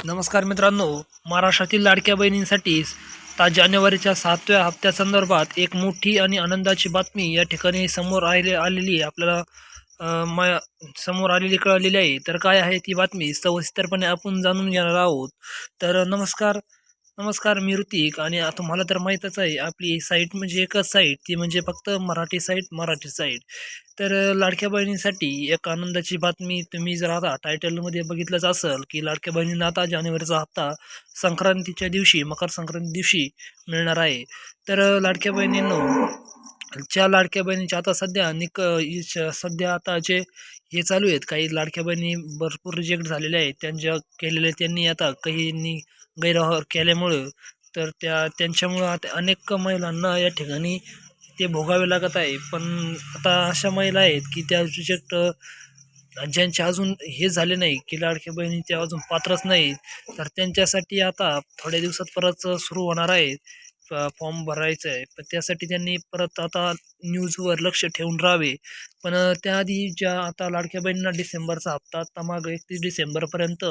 नमस्कार मित्रांनो, महाराष्ट्रातील लाडक्या बहिणींसाठी जानेवारीच्या 7व्या हप्त्यासंदर्भात एक मोठी आणि आनंदाची बातमी या ठिकाणी समोर आलेली आहे. आपल्याला समोर आलेली कळलेली आहे. तर काय आहे ती बातमी सविस्तरपणे आपण जाणून घेणार आहोत. तर नमस्कार नमस्कार, मी ऋतिक आणि तुम्हाला तर माहीतच आहे आपली साईट म्हणजे एकच साईट, ती म्हणजे फक्त मराठी साईट. तर लाडक्या बहिणींसाठी एक आनंदाची बातमी. तुम्ही जर आता टायटलमध्ये बघितलंच असेल की लाडक्या बहिणींना आता जानेवारीचा हप्ता संक्रांतीच्या दिवशी, मकर संक्रांती दिवशी मिळणार आहे. तर लाडक्या बहिणींनो, ज्या लाडक्या बहिणींच्या आता सध्या आता जे हे चालू आहेत, काही लाडक्या बहिणी भरपूर रिजेक्ट झालेल्या आहेत. त्यांनी आता काहींनी गैरव्यवहार केल्यामुळं, तर त्यांच्यामुळं आता अनेक महिलांना या ठिकाणी ते भोगावे लागत आहे. पण आता अशा महिला आहेत की त्या रिजेक्ट, ज्यांचे अजून हे झाले नाही की लाडक्या बहिणीचे अजून पात्रच नाही, तर त्यांच्यासाठी आता थोड्या दिवसात परत सुरू होणार आहे. फॉर्म भरायचं आहे, पण त्यासाठी त्यांनी परत आता न्यूजवर लक्ष ठेवून राहावे. पण त्याआधी ज्या आता लाडक्या बहिणींना डिसेंबरचा हप्ता आता माग 31 डिसेंबरपर्यंत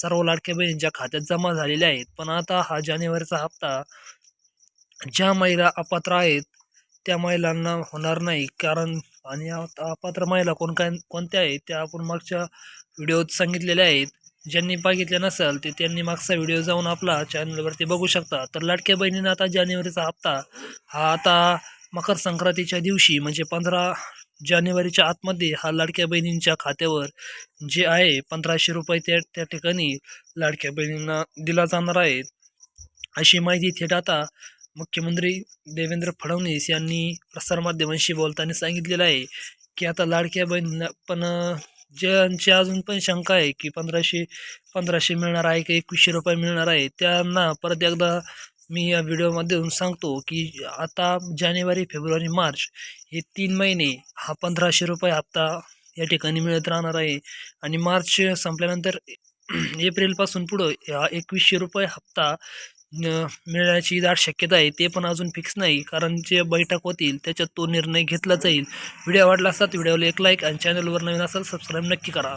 सर्व लाडक्या बहिणींच्या खात्यात जमा झालेल्या आहेत. पण आता हा जानेवारीचा हप्ता ज्या महिला अपात्र आहेत त्या महिलांना होणार नाही. कारण आणि अपात्र महिला कोणत्या आहेत त्या आपण मागच्या व्हिडिओत सांगितलेल्या आहेत. ज्यांनी बघितले नसेल ते त्यांनी मागचा व्हिडिओ जाऊन आपला चॅनलवरती बघू शकता. तर लाडक्या बहिणींना आता जानेवारीचा हप्ता हा आता मकर संक्रांतीच्या दिवशी म्हणजे 15 जानेवारीच्या आतमध्ये हा लाडक्या बहिणींच्या खात्यावर जे आहे 1500 रुपये त्या ठिकाणी लाडक्या बहिणींना दिला जाणार आहे. अशी माहिती थेट आता मुख्यमंत्री देवेंद्र फडणवीस यांनी प्रसारमाध्यमांशी बोलताना सांगितलेलं आहे की आता लाडक्या बहिणींना पण ज्यांची अजून पण शंका आहे की 1500 मिळणार आहे की 2100 रुपये मिळणार आहे, त्यांना परत एकदा मी या व्हिडिओमध्ये सांगतो की आता जानेवारी, फेब्रुवारी, मार्च हे 3 महिने हा 1500 रुपये हप्ता या ठिकाणी मिळत राहणार आहे. आणि मार्च संपल्यानंतर एप्रिलपासून पुढं हा 2100 रुपये हप्ता मिळण्याची दाट शक्यता आहे. ते पण अजून फिक्स नाही, कारण जे बैठक होतील त्याच्यात तो निर्णय घेतला जाईल. व्हिडिओ आवडला असता व्हिडिओला एक लाईक आणि चॅनलवर नवीन असाल सबस्क्राईब नक्की करा.